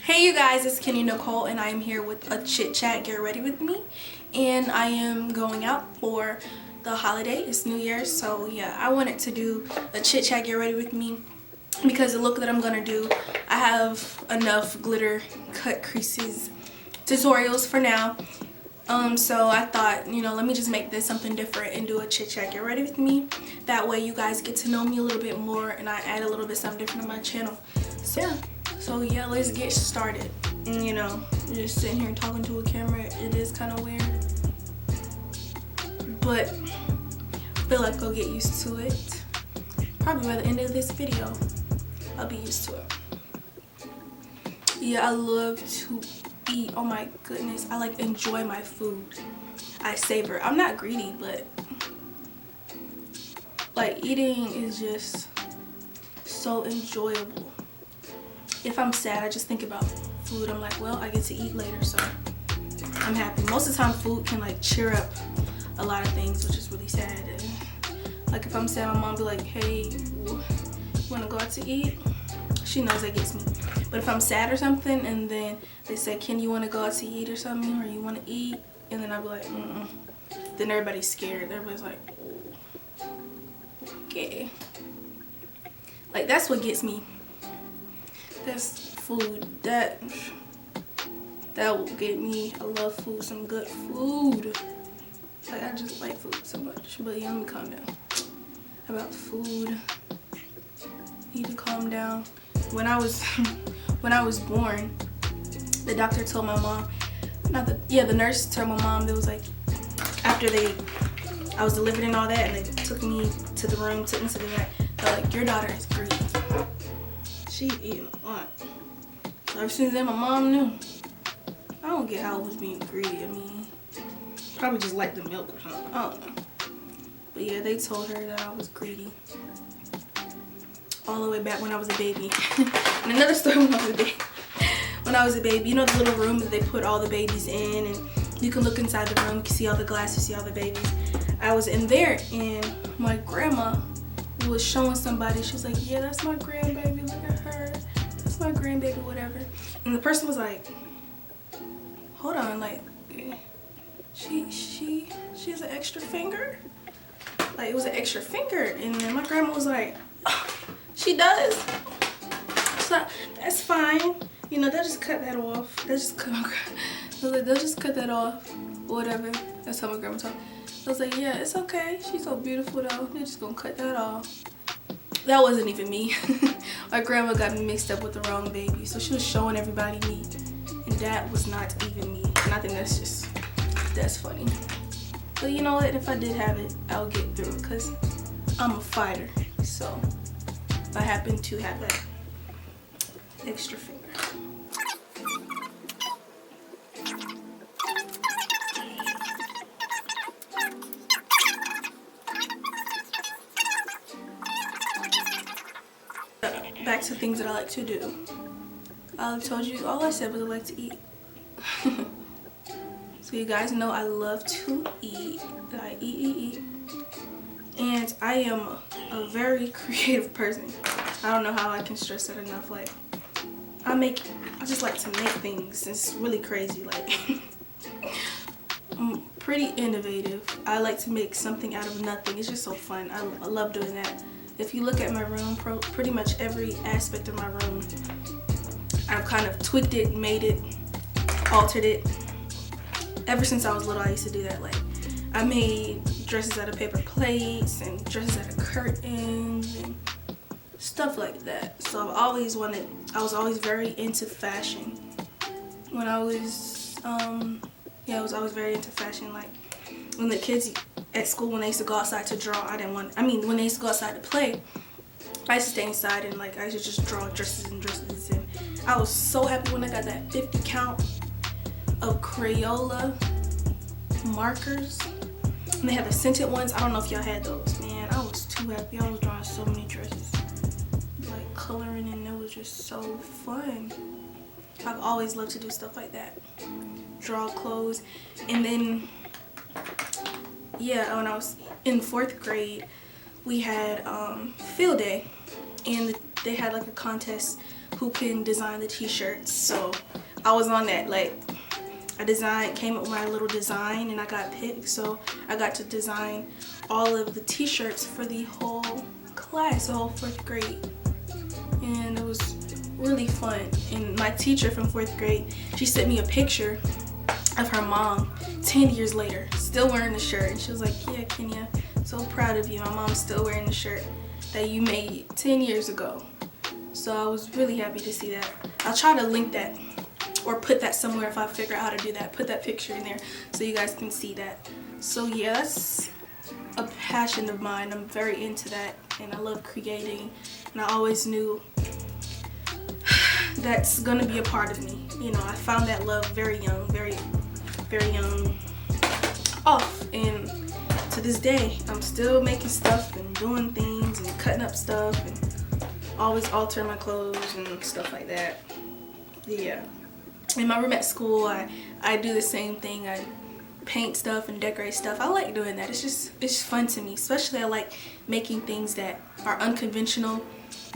Hey you guys, it's Kenny Nicole and I am here with a chit chat. Get ready with me. And I am going out for the holiday. It's New Year's, so yeah, I wanted to do a chit chat, get ready with me, because the look that I'm gonna do, I have enough glitter cut creases tutorials for now. So I thought, you know, let me just make this something different and do a chit chat, get ready with me. That way you guys get to know me a little bit more and I add a little bit something different to my channel. So yeah, let's get started. And you know, just sitting here talking to a camera, it is kind of weird, but I feel like I'll get used to it. Probably by the end of this video, I'll be used to it. Yeah, I love to eat. Oh my goodness, I like enjoy my food. I savor. I'm not greedy, but like eating is just so enjoyable. If I'm sad, I just think about food. I'm like, well, I get to eat later, so I'm happy. Most of the time food can like cheer up a lot of things, which is really sad. And like if I'm sad, my mom be like, hey, you want to go out to eat? She knows that gets me. But if I'm sad or something and then they say, Ken, you want to go out to eat or something, or you want to eat, and then I'll be like, then everybody's scared. Everybody's like, oh, okay. Like that's what gets me. That's food. That will get me. I love food. Some good food. Like I just like food so much. But yeah, let me calm down about food. Need to calm down. When I was born, the doctor told my mom, the nurse told my mom, that was like, after I was delivered and all that, and they took me to the room, took me to the vet, they're like, your daughter is greedy. She eating a lot. So ever since then, my mom knew. I don't get how I was being greedy. I mean, probably just like the milk or something. I don't know. But yeah, they told her that I was greedy. All the way back when I was a baby. And another story when I was a baby. When I was a baby, you know the little room that they put all the babies in, and you can look inside the room, you can see all the glass, you see all the babies. I was in there, and my grandma was showing somebody. She was like, yeah, that's my grandbaby, look at her, that's my grandbaby, whatever. And the person was like, hold on, like she has an extra finger, like it was an extra finger. And then my grandma was like, oh, she does. So that's fine, you know, they'll just cut that off. They'll just cut that off or whatever. That's how my grandma talked. I was like, yeah, it's okay. She's so beautiful though. They're just gonna cut that off. That wasn't even me. My grandma got me mixed up with the wrong baby. So she was showing everybody me. And that was not even me. And I think that's funny. But you know what? If I did have it, I'll get through it. Because I'm a fighter. So if I happen to have that extra finger. Back to things that I like to do. I told you, all I said was I like to eat. So you guys know I love to eat. I eat. And I am a very creative person. I don't know how I can stress that enough. Like, I just like to make things. It's really crazy. Like, I'm pretty innovative. I like to make something out of nothing. It's just so fun. I love doing that. If you look at my room, pretty much every aspect of my room, I've kind of tweaked it, made it, altered it. Ever since I was little, I used to do that. Like, I made dresses out of paper plates and dresses out of curtains and stuff like that. So I was always very into fashion. When I was, I was always very into fashion. Like, when the kids at school, when they used to go outside to draw, when they used to go outside to play, I used to stay inside and like I used to just draw dresses and dresses. And I was so happy when I got that 50 count of Crayola markers. And they have the scented ones. I don't know if y'all had those. Man, I was too happy. I was drawing so many dresses, like coloring, and it was just so fun. I've always loved to do stuff like that, draw clothes. And then yeah, when I was in 4th grade, we had field day, and they had like a contest who can design the t-shirts. So I was on that. Like, came up with my little design and I got picked. So I got to design all of the t-shirts for the whole class, the whole 4th grade. And it was really fun. And my teacher from 4th grade, she sent me a picture of her mom 10 years later, still wearing the shirt. And she was like, yeah, Kenya, so proud of you. My mom's still wearing the shirt that you made 10 years ago. So I was really happy to see that. I'll try to link that or put that somewhere if I figure out how to do that. Put that picture in there so you guys can see that. So yeah, that's a passion of mine. I'm very into that and I love creating, and I always knew that's gonna be a part of me. You know, I found that love very young, very young off, and to this day I'm still making stuff and doing things and cutting up stuff and always altering my clothes and stuff like that. Yeah. In my room at school, I do the same thing. I paint stuff and decorate stuff. I like doing that. It's fun to me. Especially I like making things that are unconventional,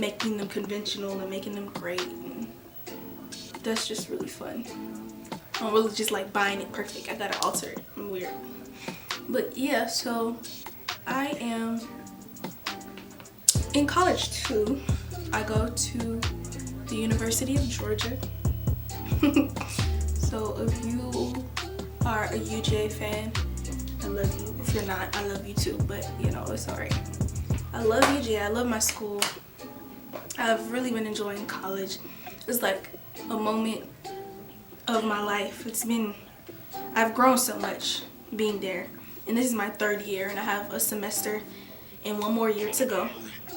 making them conventional and making them great. And that's just really fun. I don't really just like buying it perfect. I gotta alter it. I'm weird. But yeah, so I am in college too. I go to the University of Georgia. So if you are a UGA fan, I love you. If you're not, I love you too, but you know, it's alright. I love UGA. I love my school. I've really been enjoying college. It's like a moment of my life. I've grown so much being there, and this is my 3rd year, and I have a semester and 1 more year to go.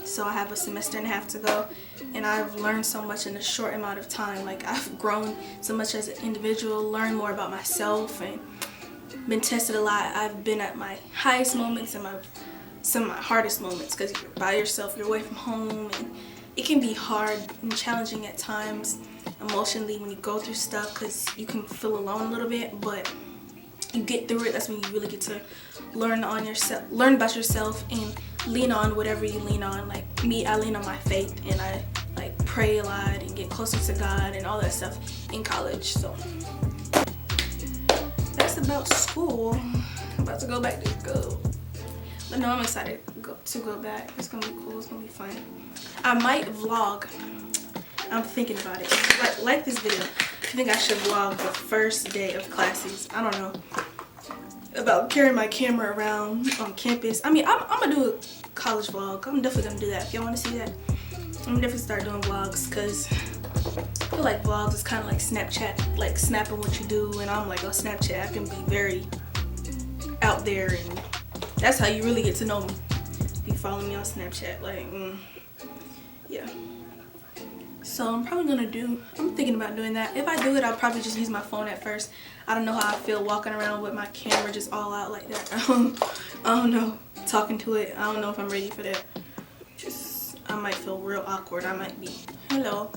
So I have a semester and a half to go, and I've learned so much in a short amount of time. Like, I've grown so much as an individual, learned more about myself, and been tested a lot. I've been at my highest moments and some of my hardest moments, because you're by yourself, you're away from home, and it can be hard and challenging at times emotionally when you go through stuff, because you can feel alone a little bit, but you get through it. That's when you really get to learn about yourself and lean on whatever you lean on. Like me, I lean on my faith, and I like pray a lot and get closer to God and all that stuff in college. So that's about school. I'm about to go back to school, but no, I'm excited to go back. It's gonna be cool. It's gonna be fun. I might vlog. I'm thinking about it. Like this video. I think I should vlog the first day of classes. I don't know about carrying my camera around on campus. I mean, I'm gonna do a college vlog. I'm definitely gonna do that. If y'all want to see that, I'm definitely start doing vlogs, because I feel like vlogs is kind of like Snapchat, like snapping what you do. And I'm like, on Snapchat, I can be very out there, and that's how you really get to know me. If you follow me on Snapchat, like, yeah. So I'm thinking about doing that. If I do it, I'll probably just use my phone at first. I don't know how I feel walking around with my camera just all out like that. I don't know, talking to it. I don't know if I'm ready for that. I might feel real awkward. I might be, hello,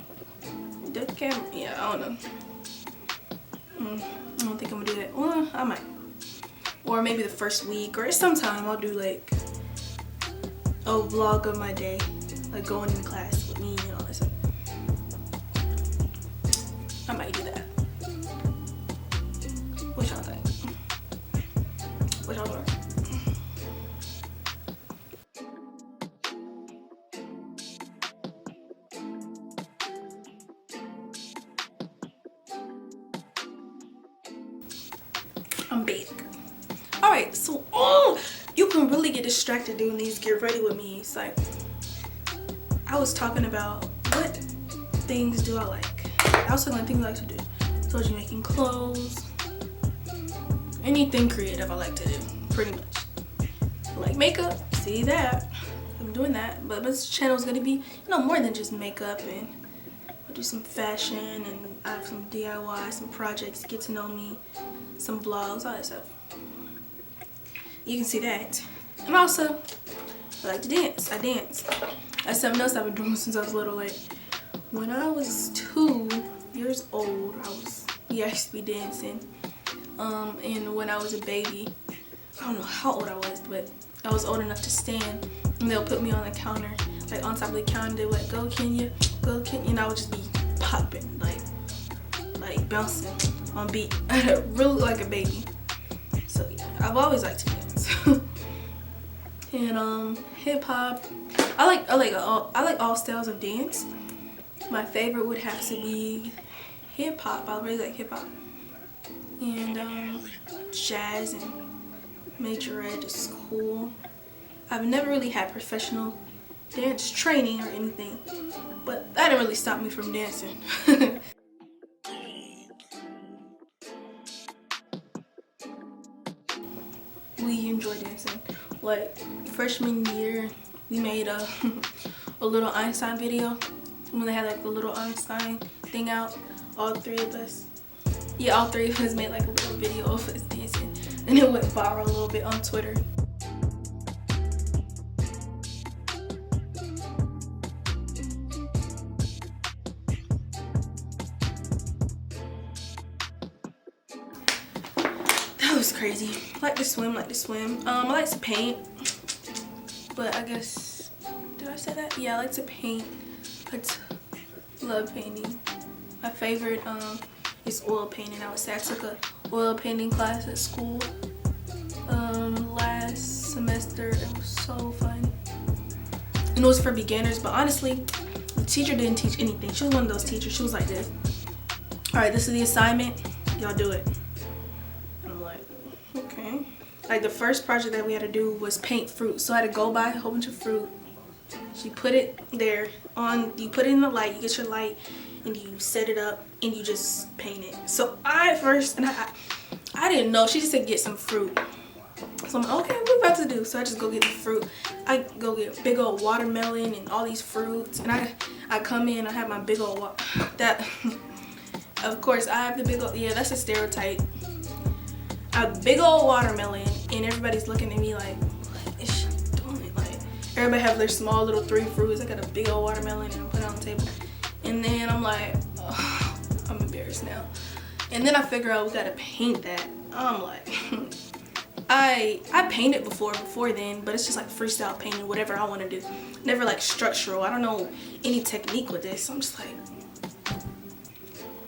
the camera. Yeah, I don't know. I don't think I'm gonna do that. Well, I might. Or maybe the first week, or sometime I'll do like a vlog of my day, like going in class with me and all that stuff. I might do that. What y'all think? What y'all think? I'm big. Alright, so you can really get distracted doing these get ready with me. It's like, I was talking about what things do I like. I was talking about things I like to do. I told you making clothes. Anything creative I like to do, pretty much. I like makeup, see that. I'm doing that. But this channel is gonna be, you know, more than just makeup, and I'll do some fashion, and I have some DIY, some projects, get to know me, some vlogs, all that stuff. You can see that. And also, I like to dance. I dance. That's something else I've been doing since I was little. Like, when I was 2 years old, I used to be dancing. And when I was a baby, I don't know how old I was, but I was old enough to stand, and they'll put me on the counter, like on top of the counter. They were like, go Kenya, and I would just be popping, like bouncing on beat. I really like a baby. So yeah, I've always liked to dance. And hip hop, I like all styles of dance. My favorite would have to be hip hop. I really like hip hop, and jazz and majorette is cool. I've never really had professional dance training or anything, but that didn't really stop me from dancing. We enjoy dancing. Like freshman year, we made a little Einstein video when they had like the little Einstein thing out. All three of us made like a little video of us dancing, and it went viral a little bit on Twitter. That was crazy. I like to swim, I like to paint, but I guess, did I say that? Yeah, I like to paint. I love painting. My favorite is oil painting. I would say I took a oil painting class at school last semester. It was so fun. And it was for beginners, but honestly, the teacher didn't teach anything. She was one of those teachers. She was like this. All right, this is the assignment. Y'all do it. And I'm like, okay. Like the first project that we had to do was paint fruit. So I had to go buy a whole bunch of fruit. You put it there you put it in the light, you get your light, and you set it up, and you just paint it. So I didn't know. She just said get some fruit. So I'm like, okay, what about to do? So I just go get the fruit. I go get big old watermelon and all these fruits, and I come in, I have my big old of course I have the big old, yeah, that's a stereotype. I have big old watermelon, and everybody's looking at me like, what is she doing? Like, everybody have their small little 3 fruits. I got a big old watermelon, and I put it on the table. And then I'm like, oh, I'm embarrassed now. And then I figure out we gotta paint that. I'm like, I painted before then, but it's just like freestyle painting, whatever I want to do. Never like structural. I don't know any technique with this. So I'm just like,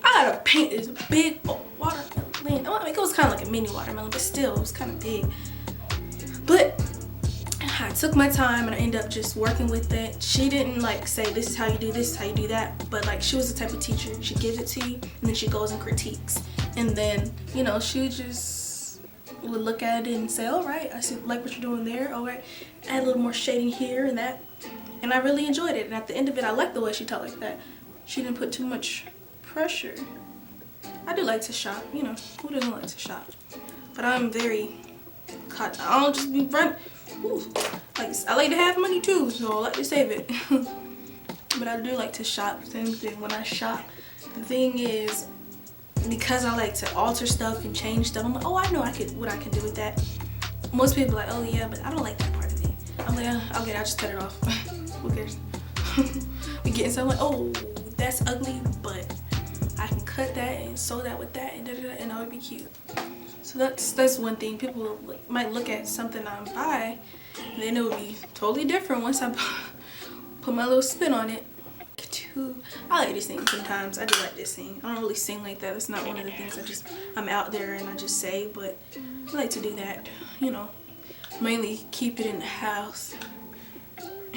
I gotta paint this big watermelon. I mean, it was kind of like a mini watermelon, but still, it was kind of big. But I took my time, and I ended up just working with it. She didn't like say this is how you do this, is how you do that, but like she was the type of teacher, she gives it to you and then she goes and critiques, and then, you know, she just would look at it and say, all right, I see, like what you're doing there, all right, add a little more shading here and that, and I really enjoyed it. And at the end of it, I liked the way she taught like that. She didn't put too much pressure. I do like to shop, you know, who doesn't like to shop? But I'm very caught. I don't just be run. Ooh, like, I like to have money too, so I like to save it. But I do like to shop. Same thing when I shop. The thing is, because I like to alter stuff and change stuff, I'm like, oh, I know what I can do with that. Most people are like, oh yeah, but I don't like that part of it. I'm like, okay, I'll just cut it off. Who cares? We getting something like, oh, that's ugly, but I can cut that and sew that with that, and and that would be cute. So that's one thing. People might look at something I buy, and then it would be totally different once I put my little spin on it. I like to sing sometimes. I do like to sing. I don't really sing like that. That's not one of the things I'm out there and I just say, but I like to do that. You know, mainly keep it in the house,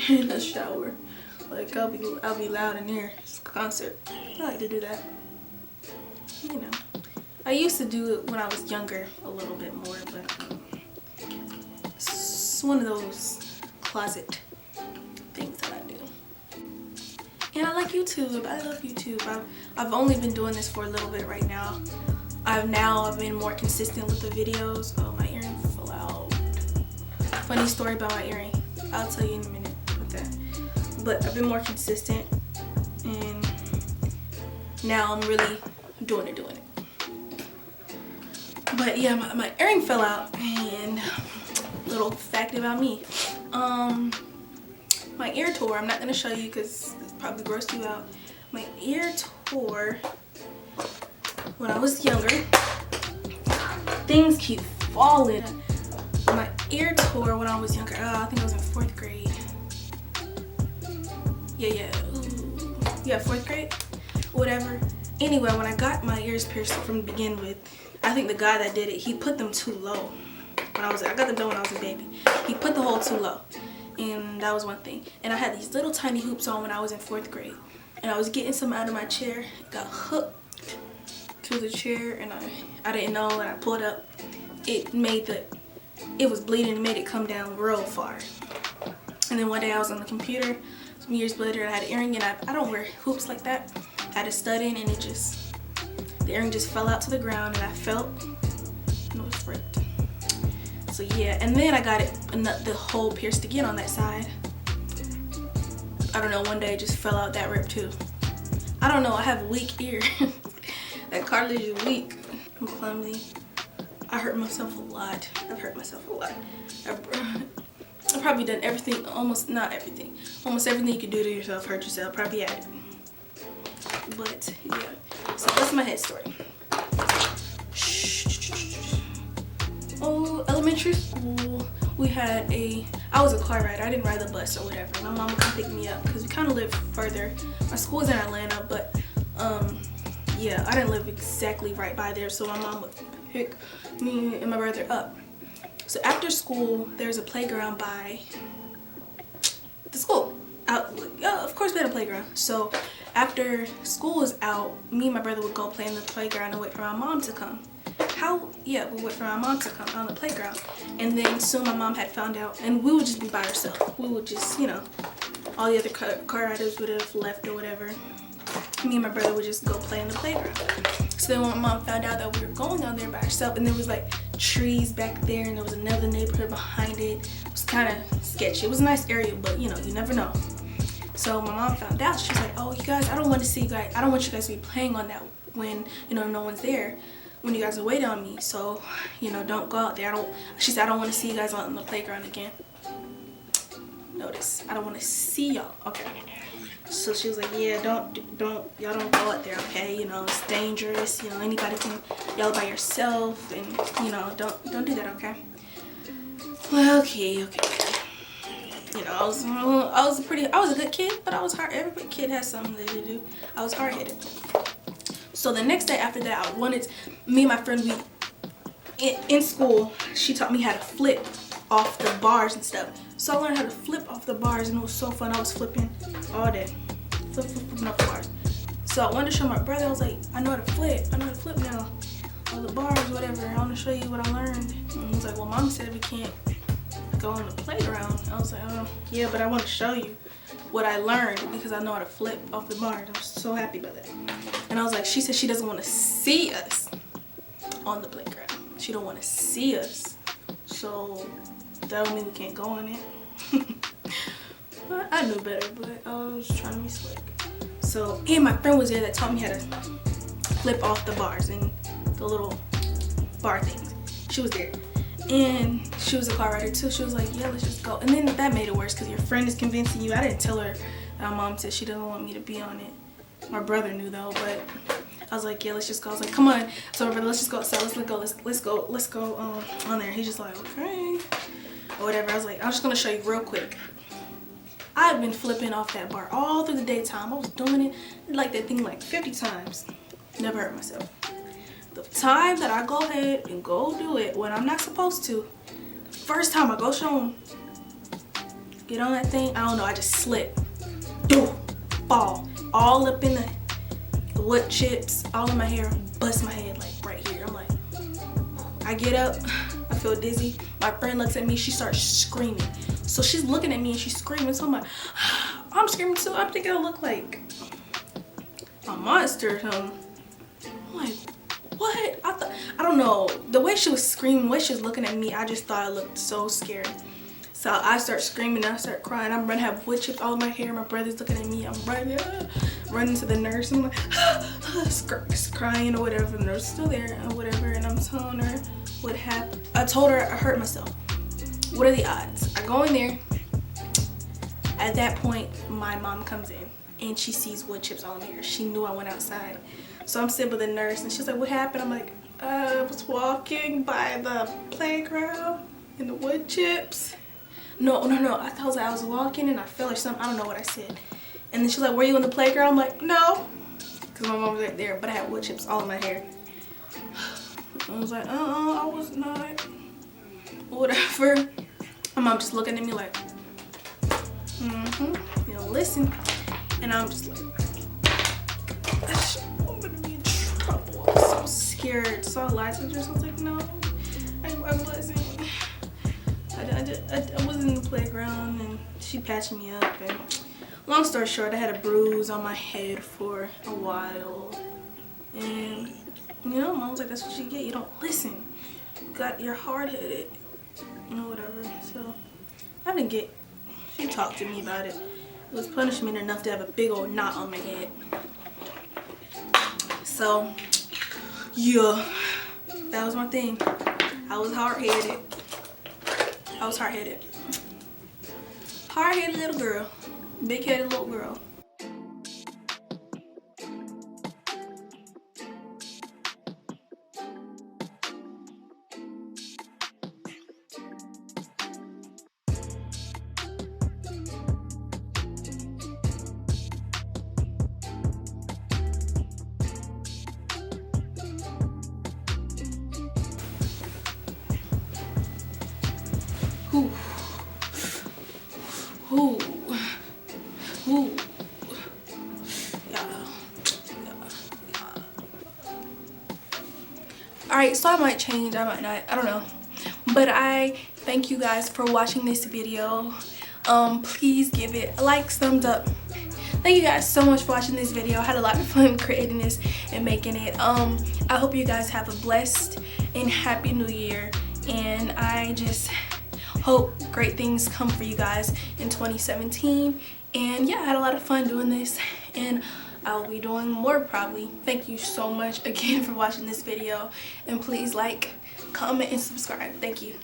in the shower. Like I'll be loud in there. It's a concert. I like to do that. You know, I used to do it when I was younger a little bit more, but it's one of those closet things that I do. And I like YouTube. I love YouTube. I've only been doing this for a little bit right now. I've been more consistent with the videos. Oh, my earring fell out. Funny story about my earring. I'll tell you in a minute with that. But I've been more consistent, and now I'm really doing it. But yeah, my earring fell out, and little fact about me. My ear tore. I'm not gonna show you because it's probably grossed you out. My ear tore when I was younger. Things keep falling. My ear tore when I was younger. I think I was in 4th grade. Yeah, 4th grade. whatever. Anyway, when I got my ears pierced from the begin with, I think the guy that did it, he put them too low. I got them done when I was a baby. He put the hole too low, and that was one thing. And I had these little tiny hoops on when I was in 4th grade, and I was getting some out of my chair, got hooked to the chair, and I didn't know, and I pulled up. It was bleeding, and made it come down real far. And then one day I was on the computer, some years later, I had an earring, and I don't wear hoops like that. I had a stud in, and the earring just fell out to the ground, and I felt, and it was ripped. So yeah, and then I got the hole pierced again on that side. I don't know, one day it just fell out that rip too. I don't know, I have a weak ear. That cartilage is weak. I'm clumsy. I hurt myself a lot. I've hurt myself a lot. I've probably done everything, not everything. Almost everything you could do to yourself, hurt yourself, probably had it. But yeah, so that's my head story. Oh, elementary school, I was a car rider. I didn't ride the bus or whatever. My mom would come pick me up because we kind of lived further. My school was in Atlanta, but yeah, I didn't live exactly right by there, so my mom would pick me and my brother up. So after school, there's a playground by the school. Of course we had a playground. So after school was out, me and my brother would go play in the playground and wait for my mom to come. Yeah, we wait for my mom to come on the playground. And then soon my mom had found out, and we would just be by ourselves. We would just, you know, all the other car riders would have left or whatever. Me and my brother would just go play in the playground. So then when my mom found out that we were going down there by ourselves, and there was like trees back there, and there was another neighborhood behind it. It was kind of sketchy. It was a nice area, but you know, you never know. So my mom found out. She was like, "Oh, you guys, I don't want you guys to be playing on that when, you know, no one's there. When you guys are waiting on me, so, you know, don't go out there. She said, I don't want to see you guys on the playground again. Notice, I don't want to see y'all. Okay. So she was like, yeah, y'all don't go out there, okay? You know, it's dangerous. You know, anybody can yell by yourself, and you know, don't do that, okay? Well, okay. You know, I was a good kid, but I was hard. Every kid has something to do. I was hard-headed. So the next day after that, me and my friend, in school, she taught me how to flip off the bars and stuff. So I learned how to flip off the bars, and it was so fun. I was flipping all day, flipping off the bars. So I wanted to show my brother. I was like, I know how to flip now. All the bars, whatever. I want to show you what I learned. And he was like, well, Mom said we can't go on the playground. I was like, oh, yeah, but I want to show you what I learned because I know how to flip off the bars. I'm so happy about that. And I was like, she said she doesn't want to see us on the playground. She don't want to see us. So that would mean we can't go on it. But I knew better, but I was trying to be slick. So, and my friend was there that taught me how to flip off the bars and the little bar things. She was there. And she was a car rider too. She was like, yeah, let's just go. And then that made it worse because your friend is convincing you. I didn't tell her that my mom said she doesn't want me to be on it. My brother knew though, but I was like, yeah, let's just go. I was like, come on. So my brother, let's just go outside. Let's go on there. He's just like, okay, or whatever. I was like, I'm just gonna show you real quick. I've been flipping off that bar all through the daytime. I was doing it like that thing like 50 times. Never hurt myself. The time that I go ahead and go do it when I'm not supposed to, the first time I go show them, get on that thing, I don't know, I just slip. Fall. All up in the wood chips, all in my hair, bust my head like right here. I'm like, I get up, I feel dizzy. My friend looks at me, she starts screaming. So she's looking at me and she's screaming. So I'm like, I'm screaming too. I'm thinking I look like a monster or something. I'm like, what? I don't know. The way she was screaming, the way she was looking at me, I just thought I looked so scary. So I start screaming, I start crying. I'm running, have wood chips all in my hair. My brother's looking at me. I'm running to the nurse. I'm like, crying or whatever. The nurse is still there or whatever. And I'm telling her what happened. I told her I hurt myself. What are the odds? I go in there. At that point, my mom comes in and she sees wood chips all in my hair. She knew I went outside. So I'm sitting with the nurse and she's like, what happened? I'm like, I was walking by the playground and the wood chips. No. I thought I was walking and I fell or something. I don't know what I said. And then she's like, were you on the playground? I'm like, no. Because because my mom was right there, but I had wood chips all in my hair. I was like, I was not. Whatever. My mom just looking at me like, you know, listen. And I'm just like, I'm gonna be in trouble. I'm so scared. So I lied to her. So I was like, no, I wasn't. I was in the playground and she patching me up. And long story short, I had a bruise on my head for a while. And, you know, mom was like, that's what you get. You don't listen. You're hard-headed. You know, whatever. So I didn't get. She talked to me about it. It was punishment enough to have a big old knot on my head. So yeah, that was my thing. I was hard-headed. Hard-headed little girl. Big-headed little girl. Ooh. Ooh. Ooh. Yeah. Alright, so I might change, I might not, I don't know. But I thank you guys for watching this video. Please give it a like, thumbs up. Thank you guys so much for watching this video. I had a lot of fun creating this and making it. I hope you guys have a blessed and happy new year. And I just hope great things come for you guys in 2017. And yeah, I had a lot of fun doing this, and I'll be doing more probably. Thank you so much again for watching this video, and please like, comment, and subscribe. Thank you.